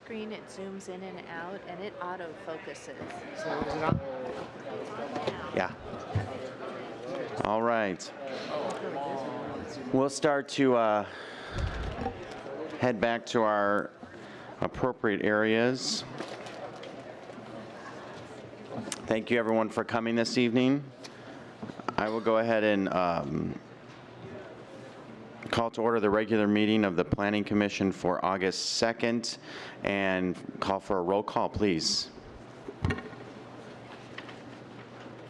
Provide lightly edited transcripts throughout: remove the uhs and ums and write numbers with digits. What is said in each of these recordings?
screen, it zooms in and out, and it auto-focuses. So is it on? Yeah. All right. We'll start to head back to our appropriate areas. Thank you, everyone, for coming this evening. I will go ahead and call to order the regular meeting of the Planning Commission for August 2nd and call for a roll call, please.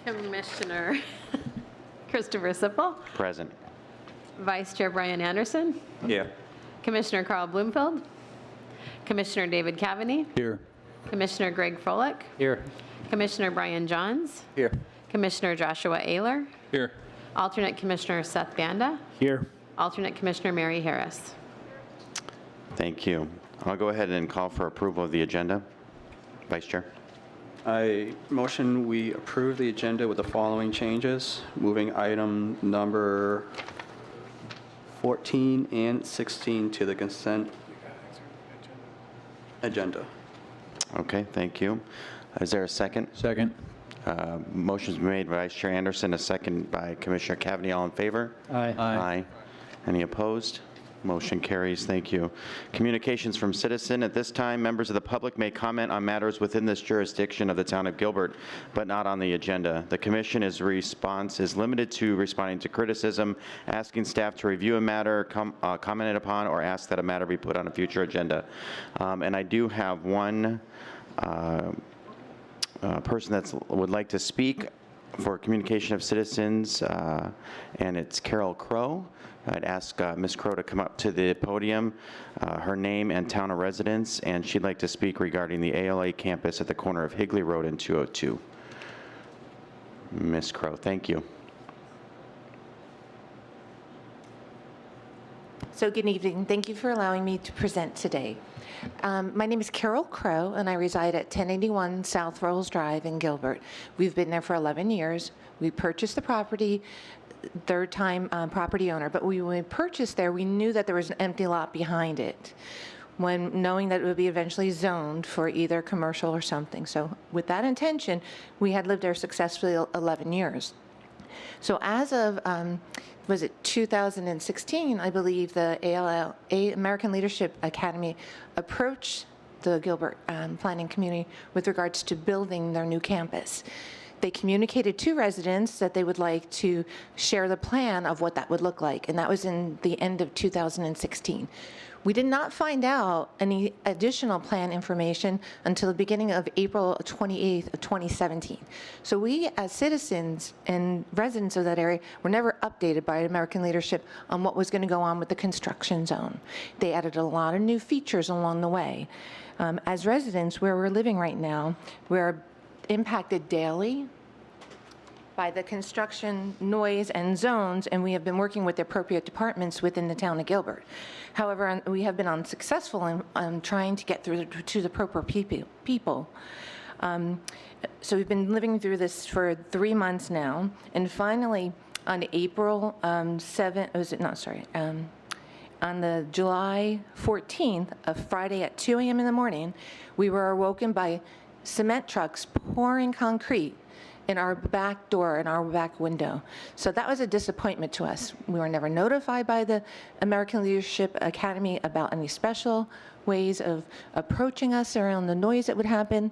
Commissioner Christopher Sipple, Present. Vice Chair Brian Anderson, Here. Commissioner Carl Bloomfield, Commissioner David Cavaney, Here. Commissioner Greg Froelich, Here. Commissioner Brian Johns, Here. Commissioner Joshua Ayler, Here. Alternate Commissioner Seth Banda, Here. Alternate Commissioner Mary Harris. Thank you. I'll go ahead and call for approval of the agenda. Vice Chair. I motion we approve the agenda with the following changes, moving item number 14 and 16 to the consent agenda. Okay, thank you. Is there a second? Second. Motion's been made by Vice Chair Anderson, a second by Commissioner Cavaney. All in favor? Aye. Aye. Any opposed? Motion carries. Thank you. Communications from citizen. At this time, members of the public may comment on matters within this jurisdiction of the town of Gilbert, but not on the agenda. The commission's response is limited to responding to criticism, asking staff to review a matter commented upon, or ask that a matter be put on a future agenda. And I do have one person that would like to speak for communication of citizens, and it's Carol Crowe. I'd ask Ms. Crowe to come up to the podium, her name and town of residence, and she'd like to speak regarding the ALA campus at the corner of Higley Road and 202. Ms. Crowe, thank you. So good evening. Thank you for allowing me to present today. My name is Carol Crowe, and I reside at 1081 South Rolls Drive in Gilbert. We've been there for 11 years. We purchased the property, third-time property owner, but when we purchased there, we knew that there was an empty lot behind it, knowing that it would be eventually zoned for either commercial or something. So with that intention, we had lived there successfully 11 years. So as of, was it 2016, I believe the American Leadership Academy approached the Gilbert planning community with regards to building their new campus. They communicated to residents that they would like to share the plan of what that would look like, and that was in the end of 2016. We did not find out any additional plan information until the beginning of April 28th of 2017. So we, as citizens and residents of that area, were never updated by American Leadership on what was going to go on with the construction zone. They added a lot of new features along the way. As residents, where we're living right now, we're impacted daily by the construction noise and zones, and we have been working with the appropriate departments within the town of Gilbert. However, we have been unsuccessful in trying to get through to the proper people. So we've been living through this for 3 months now, and finally on April 7th, was it, no, sorry, on the July 14th, a Friday at 2 a.m. in the morning, we were awoken by cement trucks pouring concrete in our back door and our back window. So that was a disappointment to us. We were never notified by the American Leadership Academy about any special ways of approaching us around the noise that would happen.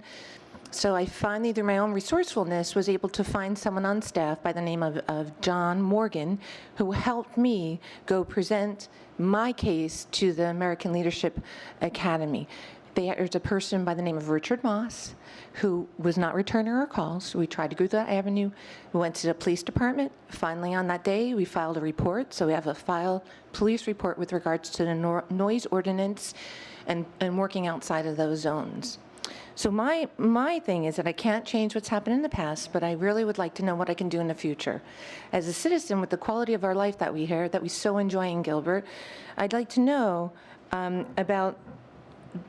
So I finally, through my own resourcefulness, was able to find someone on staff by the name of John Morgan, who helped me go present my case to the American Leadership Academy. There's a person by the name of Richard Moss who was not returning our calls. So we tried to go through that avenue. We went to the police department. Finally, on that day, we filed a report. So we have a police report with regards to the noise ordinance and working outside of those zones. So my thing is that I can't change what's happened in the past, but I really would like to know what I can do in the future. As a citizen, with the quality of our life that we hear, that we so enjoy in Gilbert, I'd like to know about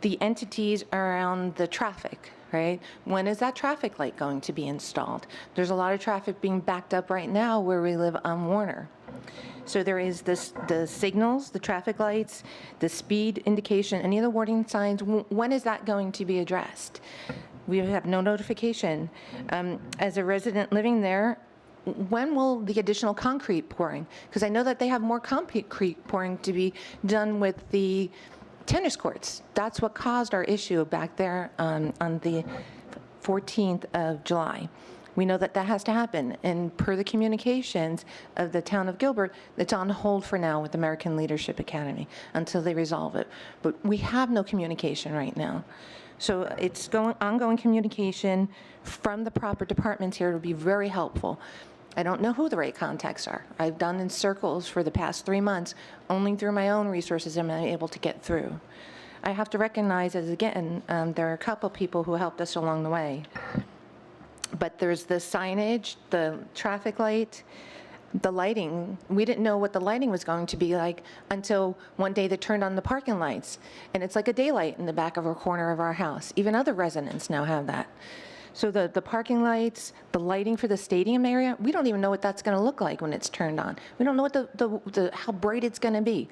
the entities around the traffic, right? When is that traffic light going to be installed? There's a lot of traffic being backed up right now where we live on Warner. So there is the signals, the traffic lights, the speed indication, any of the warning signs. When is that going to be addressed? We have no notification. As a resident living there, when will the additional concrete pouring? Because I know that they have more concrete pouring to be done with the tennis courts. That's what caused our issue back there on the 14th of July. We know that that has to happen, and per the communications of the town of Gilbert, it's on hold for now with American Leadership Academy until they resolve it. But we have no communication right now. So it's ongoing communication from the proper departments here would be very helpful. I don't know who the right contacts are. I've done in circles for the past 3 months. Only through my own resources am I able to get through. I have to recognize, as again, there are a couple people who helped us along the way. But there's the signage, the traffic light, the lighting. We didn't know what the lighting was going to be like until one day they turned on the parking lights. And it's like a daylight in the back of a corner of our house. Even other residents now have that. So the parking lights, the lighting for the stadium area, we don't even know what that's going to look like when it's turned on. We don't know what how bright it's going to be.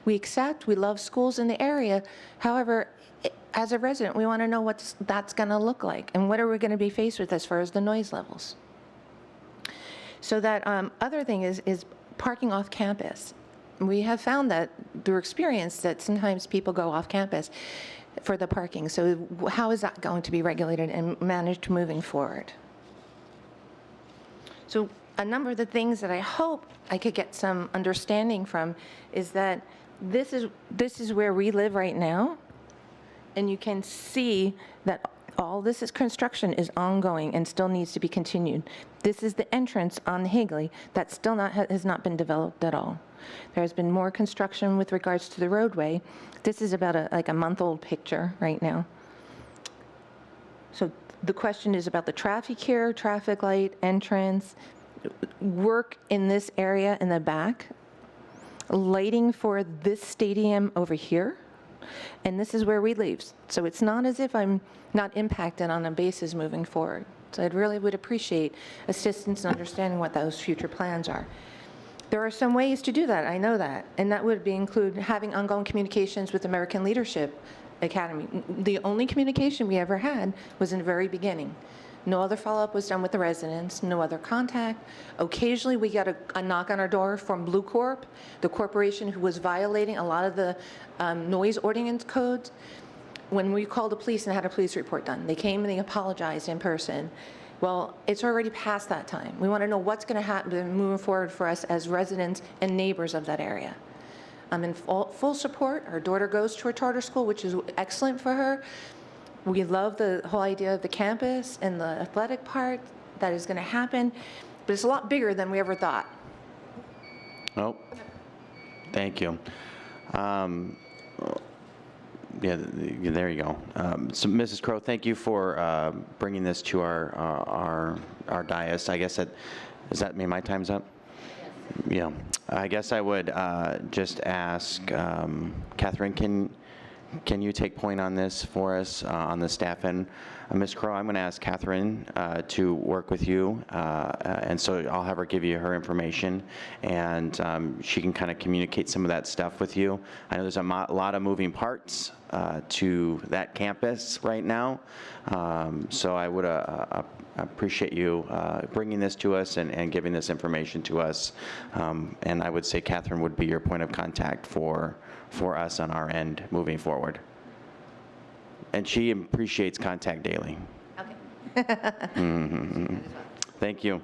We love schools in the area. However, as a resident, we want to know what that's going to look like and what are we going to be faced with as far as the noise levels. So that other thing is parking off campus. We have found that through experience that sometimes people go off campus for the parking. So how is that going to be regulated and managed moving forward? So a number of the things that I hope I could get some understanding from is that this is where we live right now. And you can see that all this construction is ongoing and still needs to be continued. This is the entrance on Higley that still has not been developed at all. There has been more construction with regards to the roadway. This is about like a month-old picture right now. So the question is about the traffic here, traffic light, entrance, work in this area in the back, lighting for this stadium over here. And this is where we leave. So it's not as if I'm not impacted on a basis moving forward. So I really would appreciate assistance in understanding what those future plans are. There are some ways to do that, I know that. And that would include having ongoing communications with American Leadership Academy. The only communication we ever had was in the very beginning. No other follow-up was done with the residents, no other contact. Occasionally, we got a knock on our door from Blue Corp, the corporation who was violating a lot of the noise ordinance codes. When we called the police and had a police report done, they came and they apologized in person. Well, it's already past that time. We want to know what's going to happen moving forward for us as residents and neighbors of that area. I'm in full support. Our daughter goes to a charter school, which is excellent for her. We love the whole idea of the campus and the athletic part that is going to happen, but it's a lot bigger than we ever thought. Oh, thank you. Yeah, there you go. So, Mrs. Crowe, thank you for bringing this to our dais. I guess does that mean my time's up? Yes. Yeah. I guess I would just ask Catherine, can you take point on this for us on the staff end? Ms. Crowe, I'm going to ask Catherine to work with you, and so I'll have her give you her information, and she can kind of communicate some of that stuff with you. I know there's a lot of moving parts to that campus right now, so I would appreciate you bringing this to us and giving this information to us, and I would say Catherine would be your point of contact for us on our end moving forward. And she appreciates contact daily. Okay. Thank you.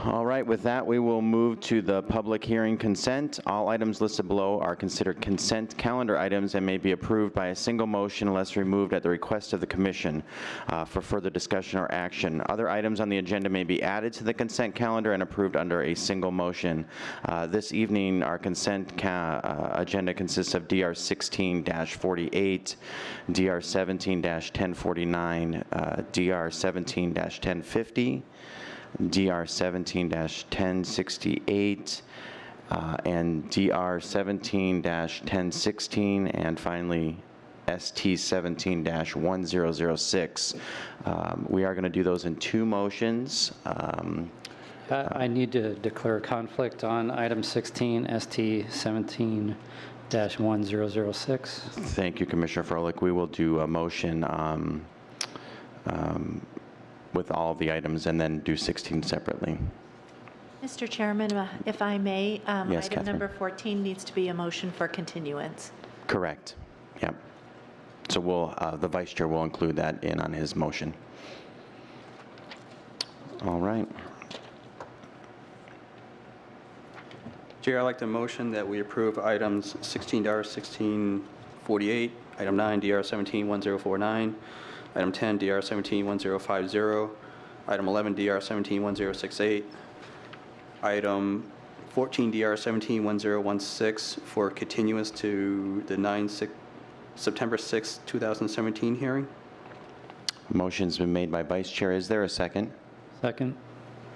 All right, with that, we will move to the public hearing consent. All items listed below are considered consent calendar items and may be approved by a single motion unless removed at the request of the commission for further discussion or action. Other items on the agenda may be added to the consent calendar and approved under a single motion. This evening, our consent agenda consists of DR 16-48, DR 17-1049, DR 17-1050, DR 17-1068, and DR 17-1016, and finally ST 17-1006. We are going to do those in two motions. I need to declare a conflict on item 16, ST 17-1006. Thank you, Commissioner Froelich. We will do a motion with all the items and then do 16 separately. Mr. Chairman, if I may, Yes, item Catherine. number 14 needs to be a motion for continuance. Correct. Yep. So we'll, the Vice Chair will include that in on his motion. All right. Chair, I'd like to motion that we approve items 16-1648, item 9, DR 17-1049, item 10, DR 17-1050, item 11, DR 17-1068, item 14, DR 17-1016 for continuance to the September 6, 2017 hearing. Motion's been made by Vice Chair. Is there a second? Second.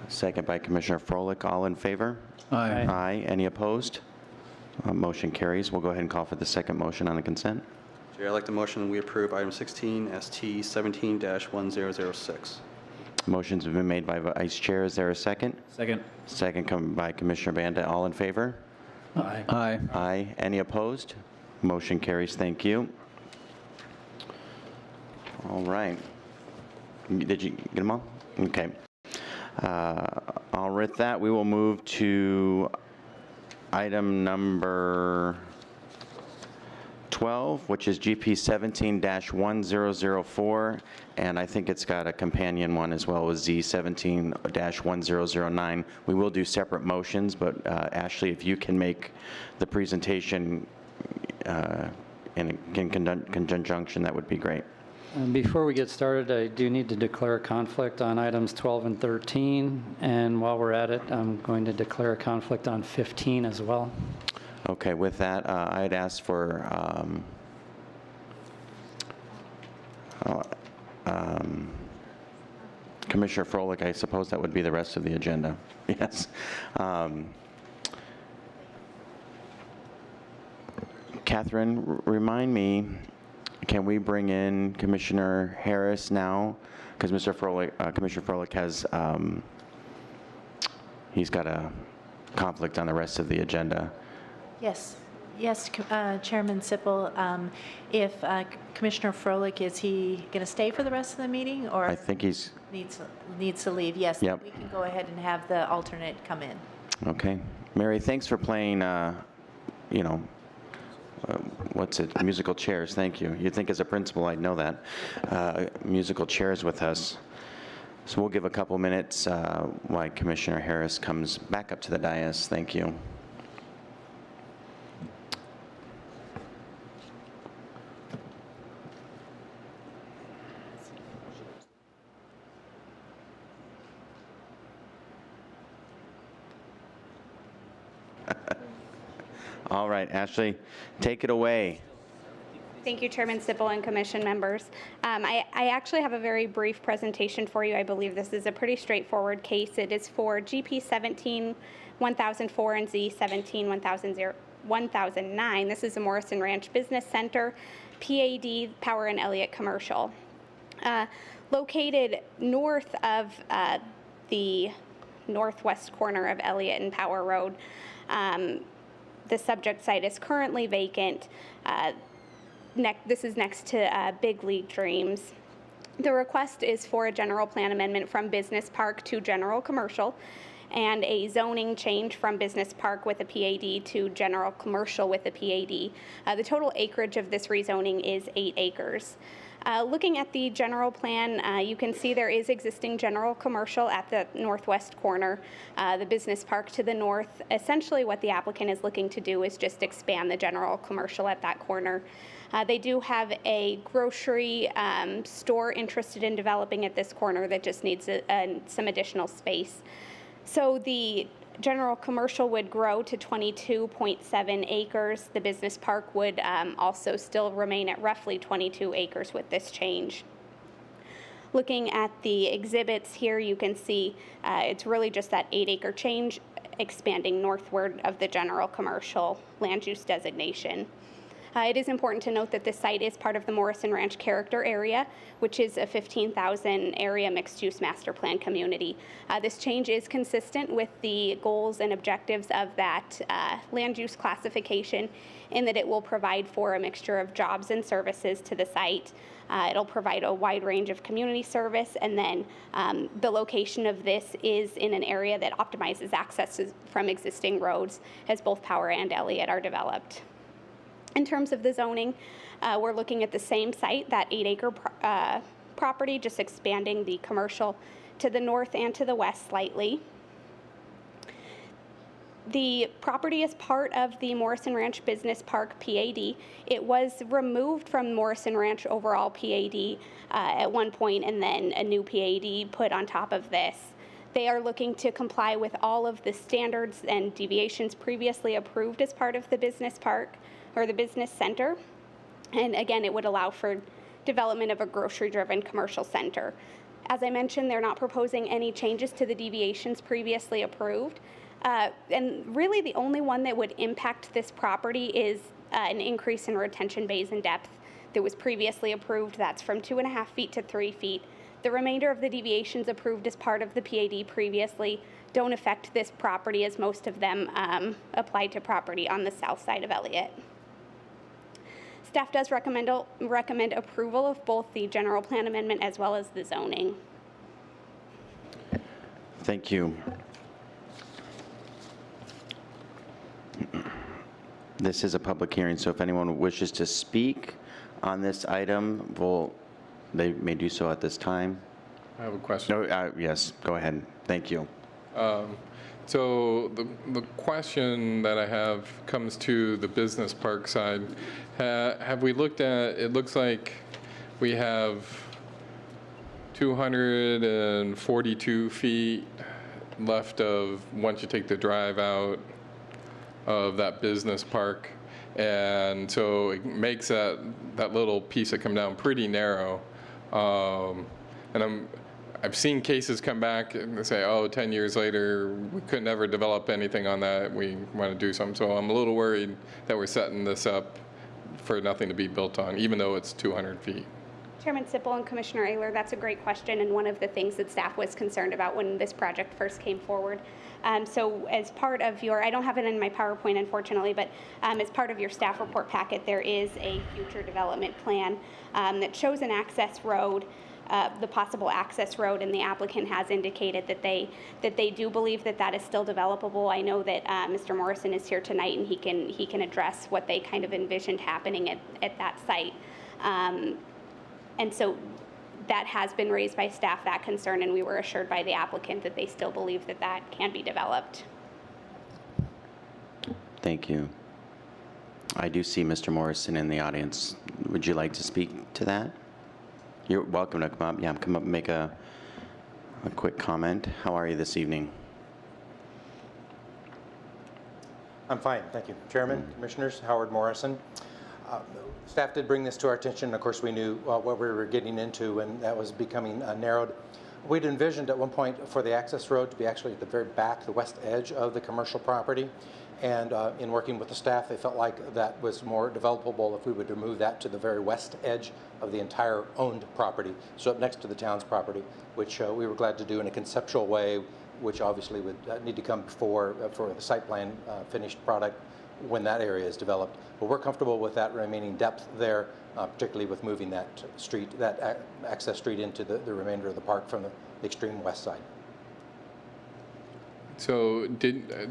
Second by Commissioner Froelich. All in favor? Aye. Aye. Any opposed? Motion carries. We'll go ahead and call for the second motion on the consent. Chair, I'd like to motion we approve item 16, ST 17-1006. Motion's been made by Vice Chair. Is there a second? Second. Second come by Commissioner Banda. All in favor? Aye. Aye. Aye. Any opposed? Motion carries. Thank you. All right. Did you get them all? Okay. All right, with that, we will move to item number 12, which is GP 17-1004, and I think it's got a companion one as well with Z 17-1009. We will do separate motions, but Ashley, if you can make the presentation in conjunction, that would be great. Before we get started, I do need to declare a conflict on items 12 and 13, and while we're at it, I'm going to declare a conflict on 15 as well. Okay, with that, I had asked for Commissioner Froelich. I suppose that would be the rest of the agenda. Yes. Catherine, remind me, can we bring in Commissioner Harris now? Because Commissioner Froelich has, he's got a conflict on the rest of the agenda. Yes, Chairman Sippel, if Commissioner Froelich, is he going to stay for the rest of the meeting, or I think he's, needs to leave? Yes, Yep. we can go ahead and have the alternate come in. okay. Mary, thanks for playing, you know, what's it, musical chairs, thank you. You'd think as a principal I'd know that. Musical chairs with us. So we'll give a couple minutes while Commissioner Harris comes back up to the dais. Thank you. All right, Ashley, take it away. Thank you, Chairman Sippel and Commission members. I actually have a very brief presentation for you. I believe this is a pretty straightforward case. It is for GP 17-1004 and Z 17-1009. This is the Morrison Ranch Business Center, PAD, Power and Elliott Commercial. Located north of the northwest corner of Elliott and Power Road. The subject site is currently vacant. This is next to Big League Dreams. The request is for a general plan amendment from Business Park to General Commercial and a zoning change from Business Park with a PAD to General Commercial with a PAD. The total acreage of this rezoning is 8 acres. Looking at the general plan, you can see there is existing general commercial at the northwest corner, the business park to the north. Essentially what the applicant is looking to do is just expand the general commercial at that corner. They do have a grocery store interested in developing at this corner that just needs some additional space. So the general commercial would grow to 22.7 acres. The business park would also still remain at roughly 22 acres with this change. Looking at the exhibits here, you can see it's really just that 8-acre change expanding northward of the general commercial land use designation. It is important to note that this site is part of the Morrison Ranch Character Area, which is a 15,000 area mixed-use master plan community. This change is consistent with the goals and objectives of that land use classification in that it will provide for a mixture of jobs and services to the site. It'll provide a wide range of community service, and then the location of this is in an area that optimizes access from existing roads as both Power and Elliott are developed. In terms of the zoning, we're looking at the same site, that 8-acre property, just expanding the commercial to the north and to the west slightly. The property is part of the Morrison Ranch Business Park PAD. It was removed from Morrison Ranch overall PAD at one point, and then a new PAD put on top of this. They are looking to comply with all of the standards and deviations previously approved as part of the business park or the business center. And again, it would allow for development of a grocery-driven commercial center. As I mentioned, they're not proposing any changes to the deviations previously approved. And really the only one that would impact this property is an increase in retention bays and depth that was previously approved. That's from 2.5 feet to 3 feet. The remainder of the deviations approved as part of the PAD previously don't affect this property, as most of them apply to property on the south side of Elliott. Staff does recommend approval of both the general plan amendment as well as the zoning. Thank you. This is a public hearing, so if anyone wishes to speak on this item, they may do so at this time. I have a question. No, yes, go ahead. Thank you. So the question that I have comes to the business park side. Have we looked at, it looks like we have 242 feet left of, once you take the drive out of that business park. And so it makes that little piece that come down pretty narrow. And I've seen cases come back and say, oh, 10 years later, we could never develop anything on that. We want to do something. So I'm a little worried that we're setting this up for nothing to be built on, even though it's 200 feet. Chairman Sipple and Commissioner Ayler, that's a great question, and one of the things that staff was concerned about when this project first came forward. So as part of your, I don't have it in my PowerPoint, unfortunately, but as part of your staff report packet, there is a future development plan that shows an access road, the possible access road, and the applicant has indicated that they do believe that that is still developable. I know that Mr. Morrison is here tonight, and he can address what they kind of envisioned happening at that site. And so that has been raised by staff, that concern, and we were assured by the applicant that they still believe that that can be developed. Thank you. I do see Mr. Morrison in the audience. Would you like to speak to that? You're welcome to come up. Yeah, come up and make a quick comment. How are you this evening? I'm fine, thank you. Chairman, Commissioners, Howard Morrison. Staff did bring this to our attention. Of course, we knew what we were getting into, and that was becoming narrowed. We'd envisioned at one point for the access road to be actually at the very back, the west edge of the commercial property. And in working with the staff, they felt like that was more developable if we would move that to the very west edge of the entire owned property, so up next to the town's property, which we were glad to do in a conceptual way, which obviously would need to come before for the site plan finished product when that area is developed. But we're comfortable with that remaining depth there, particularly with moving that street, that access street into the remainder of the park from the extreme west side. So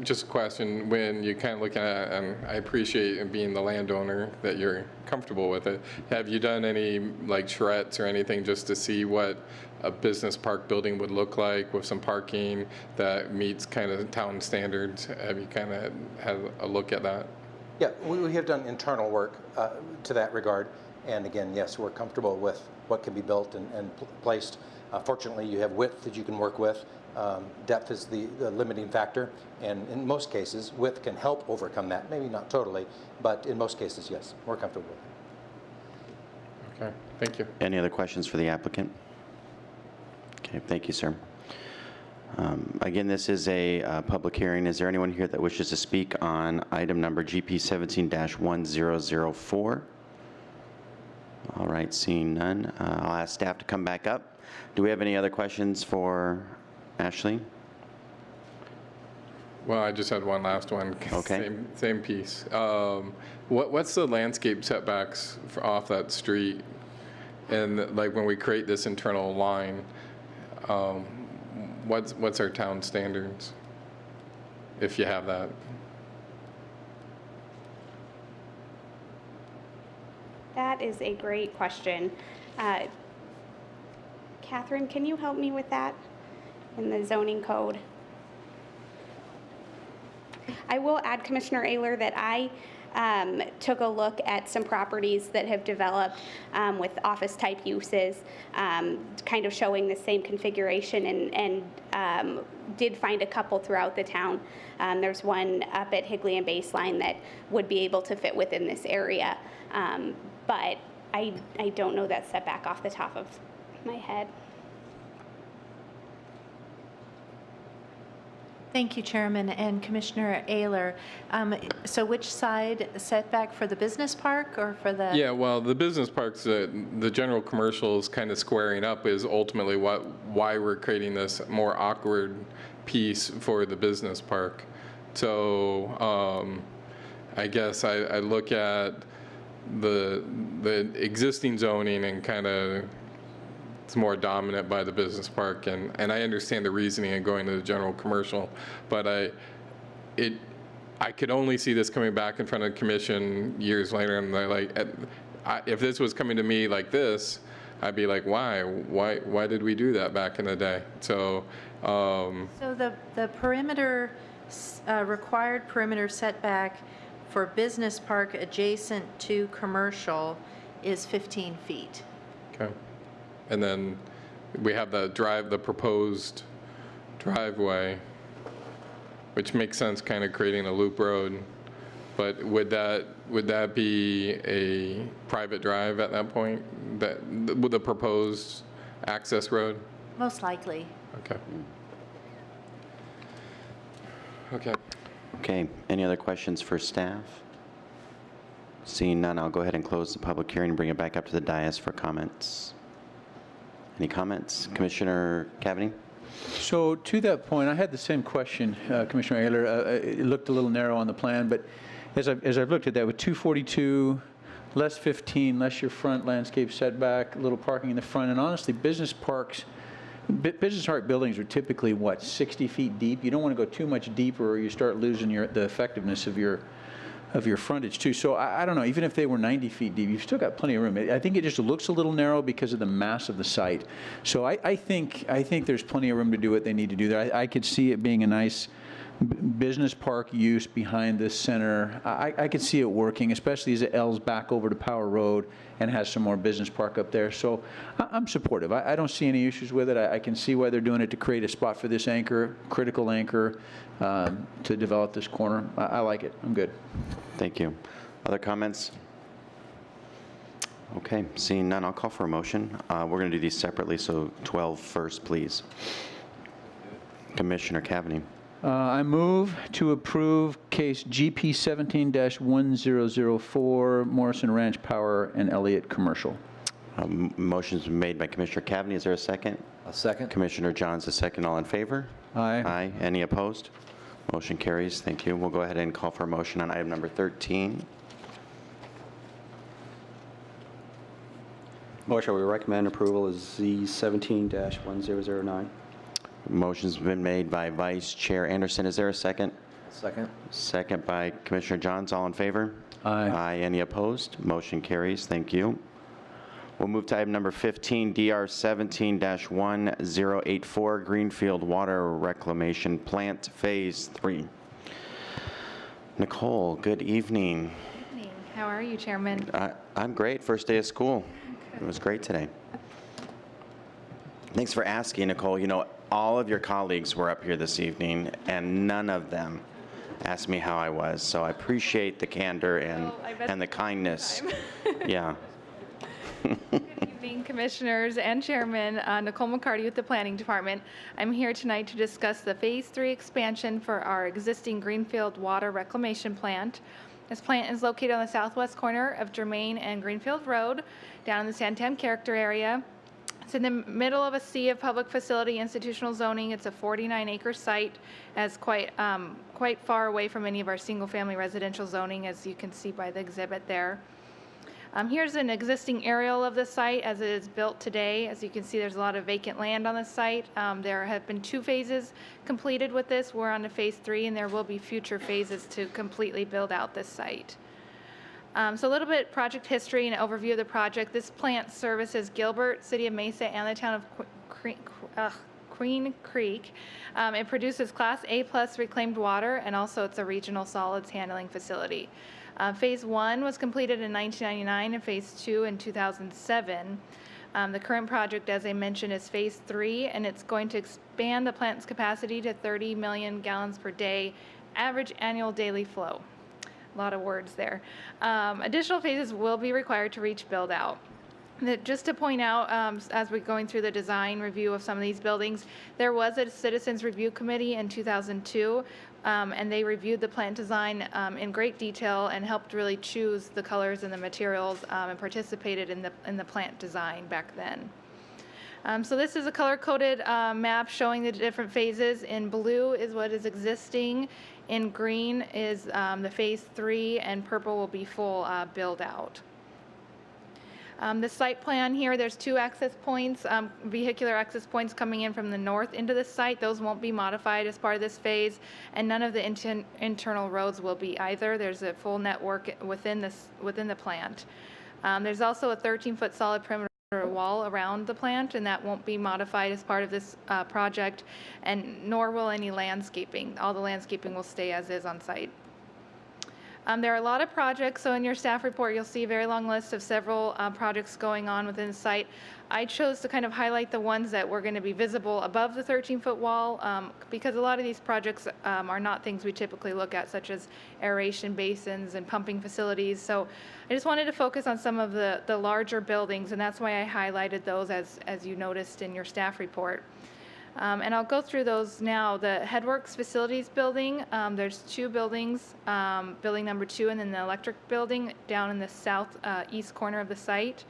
just a question, when you kind of look at it, and I appreciate being the landowner that you're comfortable with it, have you done any like charrettes or anything just to see what a business park building would look like with some parking that meets kind of town standards? Have you kind of had a look at that? Yeah, we have done internal work to that regard. And again, yes, we're comfortable with what can be built and placed. Fortunately, you have width that you can work with. Depth is the limiting factor, and in most cases, width can help overcome that. Maybe not totally, but in most cases, yes, we're comfortable with it. Okay, thank you. Any other questions for the applicant? Okay, thank you, sir. Again, this is a public hearing. Is there anyone here that wishes to speak on item number GP 17-1004? All right, seeing none, I'll ask staff to come back up. Do we have any other questions for Ashley? Well, I just had one last one. Okay. Same piece. What's the landscape setbacks off that street? And like when we create this internal line, what's our town standards, if you have that? That is a great question. Catherine, can you help me with that in the zoning code? I will add, Commissioner Ayler, that I took a look at some properties that have developed with office-type uses, kind of showing the same configuration, and did find a couple throughout the town. There's one up at Higley and Baseline that would be able to fit within this area, but I don't know that setback off the top of my head. Thank you, Chairman and Commissioner Ayler. So which side setback, for the business park or for the? Yeah, well, the business parks, the general commercial is kind of squaring up is ultimately why we're creating this more awkward piece for the business park. So I guess I look at the existing zoning and kind of it's more dominant by the business park, and I understand the reasoning of going to the general commercial, but I could only see this coming back in front of the commission years later, and they're like, if this was coming to me like this, I'd be like, why did we do that back in the day? So So the perimeter, required perimeter setback for business park adjacent to commercial is 15 feet. okay. And then we have the proposed driveway, which makes sense, kind of creating a loop road. But would that be a private drive at that point? With the proposed access road? Most likely. Okay. Okay. Okay, any other questions for staff? Seeing none, I'll go ahead and close the public hearing and bring it back up to the dais for comments. Any comments? Commissioner Cavaney? So to that point, I had the same question, Commissioner Ayler. It looked a little narrow on the plan, but as I've looked at that, with 242, less 15, less your front landscape setback, a little parking in the front, and honestly, business park buildings are typically, 60 feet deep? You don't want to go too much deeper or you start losing the effectiveness of your frontage too. So I don't know, even if they were 90 feet deep, you've still got plenty of room. I think it just looks a little narrow because of the mass of the site. So I think there's plenty of room to do what they need to do there. I could see it being a nice business park use behind this center. I could see it working, especially as it L's back over to Power Road and has some more business park up there. So I'm supportive. I don't see any issues with it. I can see why they're doing it, to create a spot for this anchor, critical anchor, to develop this corner. I like it. I'm good. Thank you. Other comments? Okay, seeing none, I'll call for a motion. We're going to do these separately, so 12 first, please. Commissioner Cavaney. I move to approve case GP 17-1004, Morrison Ranch Power and Elliott Commercial. Motion's been made by Commissioner Cavaney. Is there a second? A second. Commissioner Johns, a second. All in favor? Aye. Aye. Any opposed? Motion carries. Thank you. We'll go ahead and call for a motion on item number 13. Motion, we recommend approval is Z 17-1009. Motion's been made by Vice Chair Anderson. Is there a second? Second. Second by Commissioner Johns. All in favor? Aye. Aye. Any opposed? Motion carries. Thank you. We'll move to item number 15, DR 17-1084, Greenfield Water Reclamation Plant Phase 3. Nicole, good evening. Good evening. How are you, Chairman? I'm great. First day of school. It was great today. Thanks for asking, Nicole. You know, all of your colleagues were up here this evening, and none of them asked me how I was. So I appreciate the candor and the kindness. Yeah. Good evening, Commissioners and Chairman. Nicole McCarty with the Planning Department. I'm here tonight to discuss the Phase 3 expansion for our existing Greenfield Water Reclamation Plant. This plant is located on the southwest corner of Germain and Greenfield Road, down in the Santam character area. It's in the middle of a sea of public facility institutional zoning. It's a 49-acre site, as quite far away from any of our single-family residential zoning, as you can see by the exhibit there. Here's an existing aerial of the site as it is built today. As you can see, there's a lot of vacant land on the site. There have been 2 phases completed with this. We're on to phase 3, and there will be future phases to completely build out this site. So a little bit project history and overview of the project. This plant services Gilbert, City of Mesa, and the town of Queen Creek. It produces Class A+ reclaimed water, and also it's a regional solids handling facility. Phase 1 was completed in 1999 and Phase 2 in 2007. The current project, as I mentioned, is Phase 3, and it's going to expand the plant's capacity to 30 million gallons per day, average annual daily flow. A lot of words there. Additional phases will be required to reach build out. Just to point out, as we're going through the design review of some of these buildings, there was a citizens review committee in 2002, and they reviewed the plant design in great detail and helped really choose the colors and the materials, and participated in the plant design back then. So this is a color-coded map showing the different phases. In blue is what is existing. In green is the Phase 3, and purple will be full build-out. The site plan here, there's 2 access points, vehicular access points coming in from the north into the site. Those won't be modified as part of this phase, and none of the internal roads will be either. There's a full network within the plant. There's also a 13-foot solid perimeter wall around the plant, and that won't be modified as part of this project, and nor will any landscaping. All the landscaping will stay as is on site. There are a lot of projects, so in your staff report you'll see a very long list of several projects going on within the site. I chose to kind of highlight the ones that were going to be visible above the 13-foot wall, because a lot of these projects are not things we typically look at, such as aeration basins and pumping facilities. So I just wanted to focus on some of the larger buildings, and that's why I highlighted those as you noticed in your staff report. And I'll go through those now. The Headworks Facilities Building, there's 2 buildings, building number 2 and then the electric building down in the southeast corner of the site.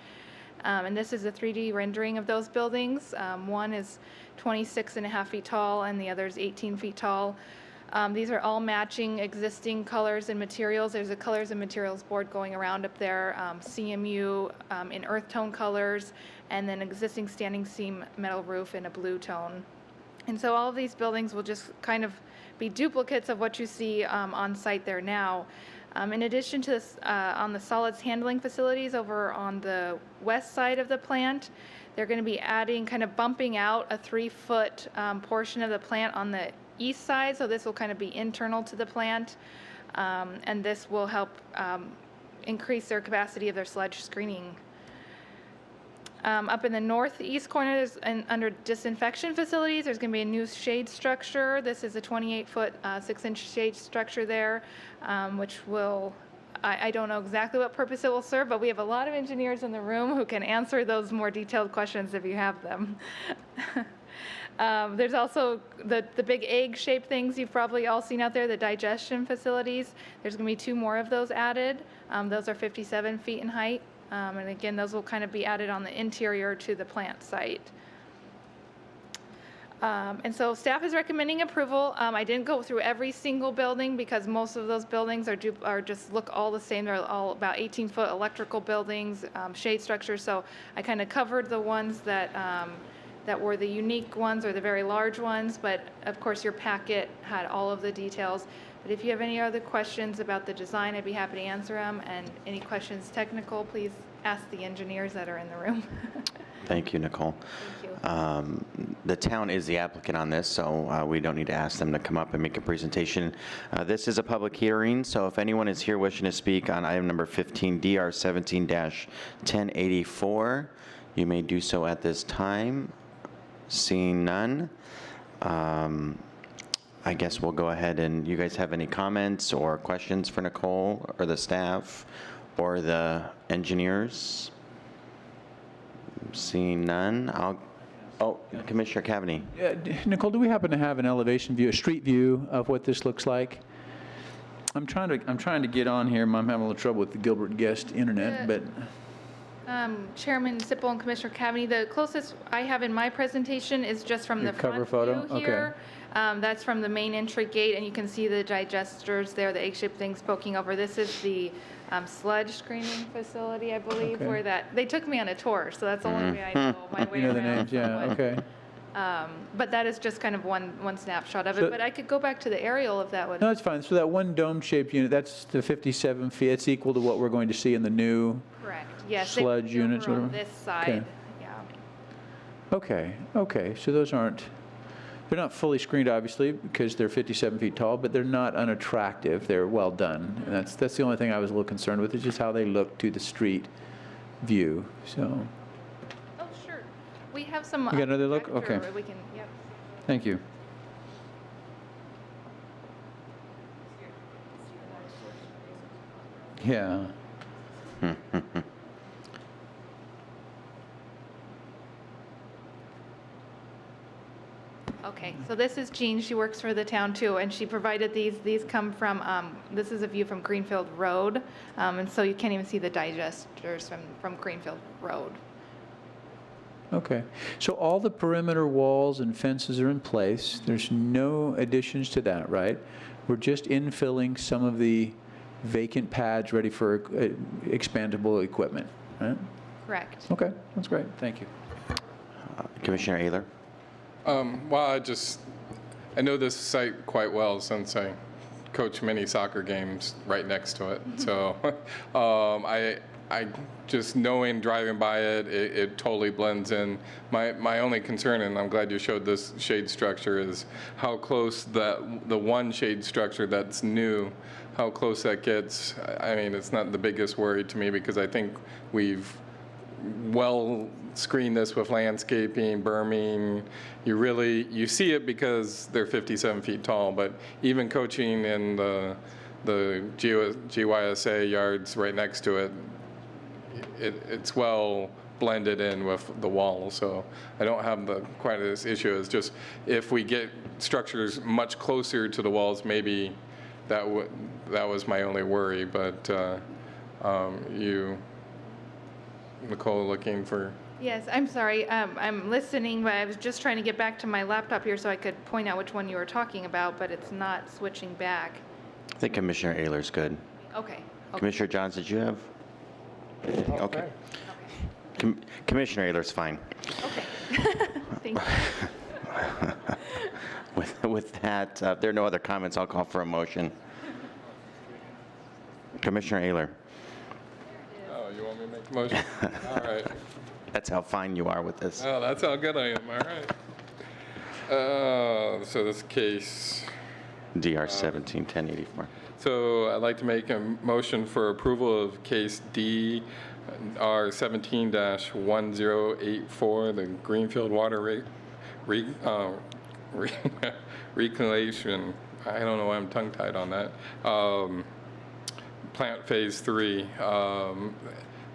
And this is a 3D rendering of those buildings. One is 26.5 feet tall and the other is 18 feet tall. These are all matching existing colors and materials. There's a colors and materials board going around up there, CMU in earth tone colors, and then existing standing seam metal roof in a blue tone. And so all of these buildings will just kind of be duplicates of what you see on site there now. In addition to this, on the solids handling facilities over on the west side of the plant, they're going to be adding, kind of bumping out a 3-foot portion of the plant on the east side. So this will kind of be internal to the plant, and this will help increase their capacity of their sludge screening. Up in the northeast corner, under disinfection facilities, there's going to be a new shade structure. This is a 28-foot, 6-inch shade structure there, which will, I don't know exactly what purpose it will serve, but we have a lot of engineers in the room who can answer those more detailed questions if you have them. There's also the big egg-shaped things you've probably all seen out there, the digestion facilities. There's going to be 2 more of those added. Those are 57 feet in height. And again, those will kind of be added on the interior to the plant site. And so staff is recommending approval. I didn't go through every single building because most of those buildings are just look all the same. They're all about 18-foot electrical buildings, shade structures. So I kind of covered the ones that that were the unique ones or the very large ones. But of course, your packet had all of the details. But if you have any other questions about the design, I'd be happy to answer them. And any questions technical, please ask the engineers that are in the room. Thank you, Nicole. Thank you. The town is the applicant on this, so we don't need to ask them to come up and make a presentation. This is a public hearing, so if anyone is here wishing to speak on item number 15, DR 17-1084, you may do so at this time. Seeing none, I guess we'll go ahead and you guys have any comments or questions for Nicole or the staff or the engineers? Seeing none, Commissioner Cavaney. Nicole, do we happen to have an elevation view, a street view of what this looks like? I'm trying to get on here. I'm having a little trouble with the Gilbert guest internet, but. Chairman Sipple and Commissioner Cavaney, the closest I have in my presentation is just from Your the cover front photo? view here. That's from the main entry gate, and you can see the digesters there, the egg-shaped things poking over. This is the sludge screening facility, I believe, Okay. where they took me on a tour, so that's the only way I know my way You know the around names, yeah, somewhat. okay. But that is just kind of one snapshot of So- it, but I could go back to the aerial if that would. No, that's fine. So that one dome-shaped unit, that's the 57 feet. It's equal to what we're going to see in the new. Correct, yes. they Sludge moved units, over on whatever? this side, Okay. yeah. Okay. So those aren't, they're not fully screened, obviously, because they're 57 feet tall, but they're not unattractive. They're well done. And that's the only thing I was a little concerned with, is just how they look to the street view, so. Oh, sure. We have some. You got another look? projector Okay. where we can, yep. Thank you. Yeah. Okay, so this is Jean, she works for the town too, and she provided these come from, this is a view from Greenfield Road, and so you can't even see the digesters from Greenfield Road. Okay. So all the perimeter walls and fences are in place. There's no additions to that, right? We're just infilling some of the vacant pads ready for expandable equipment, right? Correct. Okay, that's great. Thank you. Commissioner Ayler. Well, I know this site quite well since I coach many soccer games right next to it. So I just knowing, driving by it, it totally blends in. My only concern, and I'm glad you showed this shade structure, is how close the one shade structure that's new, how close that gets. I mean, it's not the biggest worry to me because I think we've well screened this with landscaping, berming. You see it because they're 57 feet tall, but even coaching in the GYSA yards right next to it, it's well blended in with the wall, so I don't have quite this issue. It's just if we get structures much closer to the walls, maybe that was my only worry. But Nicole, looking for. Yes, I'm sorry, I'm listening, but I was just trying to get back to my laptop here so I could point out which one you were talking about, but it's not switching back. I think Commissioner Ayler's good. Okay. Commissioner Johns, did you have? Okay. Commissioner Ayler's fine. Okay. Thank you. With that, if there are no other comments, I'll call for a motion. Commissioner Ayler. Oh, you want me to make the motion? All right. That's how fine you are with this. Oh, that's how good I am. All right. So this case. DR 17-1084. So I'd like to make a motion for approval of case DR 17-1084, the Greenfield Water Reclamation. I don't know why I'm tongue-tied on that. Plant Phase 3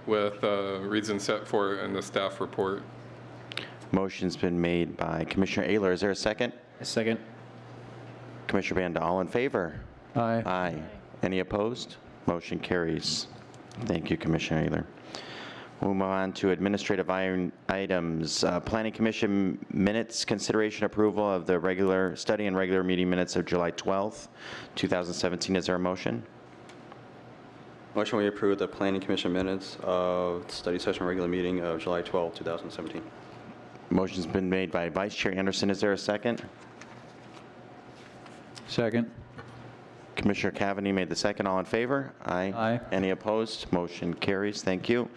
with reasons set forth in the staff report. Motion's been made by Commissioner Ayler. Is there a second? A second. Commissioner Banda, all in favor? Aye. Aye. Any opposed? Motion carries. Thank you, Commissioner Ayler. We'll move on to administrative items. Planning Commission minutes, consideration approval of the regular study and regular meeting minutes of July 12th, 2017. Is there a motion? Motion we approve the Planning Commission minutes of study session regular meeting of July 12, 2017. Motion's been made by Vice Chair Anderson. Is there a second? Second. Commissioner Cavaney made the second. All in favor? Aye. Aye. Any opposed? Motion carries. Thank you.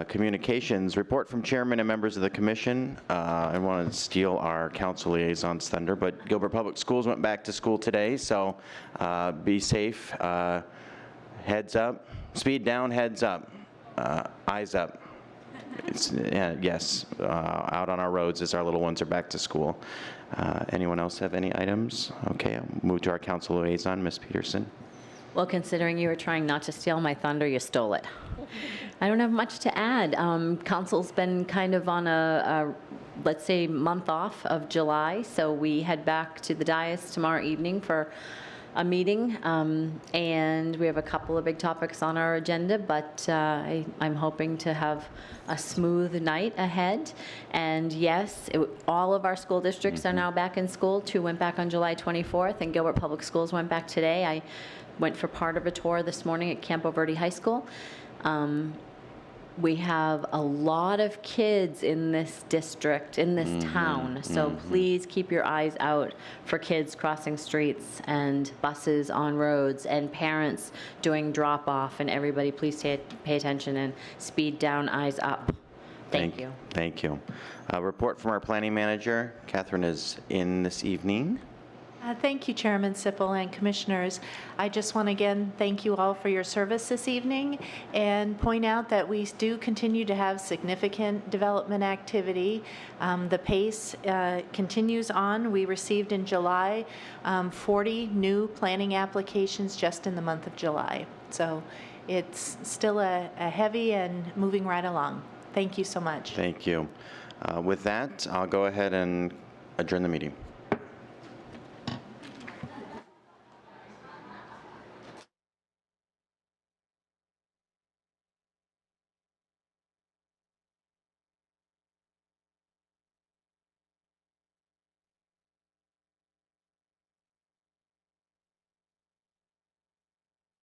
Communications, report from chairman and members of the commission. I want to steal our council liaison's thunder, but Gilbert Public Schools went back to school today, so be safe. Heads up, speed down, heads up, eyes up. Yes, out on our roads as our little ones are back to school. Anyone else have any items? Okay, I'll move to our council liaison, Ms. Peterson. Well, considering you were trying not to steal my thunder, you stole it. I don't have much to add. Council's been kind of on let's say, month off of July, so we head back to the dais tomorrow evening for a meeting, and we have a couple of big topics on our agenda, but I'm hoping to have a smooth night ahead. And yes, all of our school districts are now back in school. 2 went back on July 24th, and Gilbert Public Schools went back today. I went for part of a tour this morning at Campo Verde High School. We have a lot of kids in this district, in this town, so please keep your eyes out for kids crossing streets and buses on roads and parents doing drop-off, and everybody please pay attention and speed down, eyes up. Thank you. Thank you. A report from our planning manager. Catherine is in this evening. Thank you, Chairman Sippel and Commissioners. I just want to again thank you all for your service this evening and point out that we do continue to have significant development activity. The pace continues on. We received in July 40 new planning applications just in the month of July. So it's still a heavy and moving right along. Thank you so much. Thank you. With that, I'll go ahead and adjourn the meeting.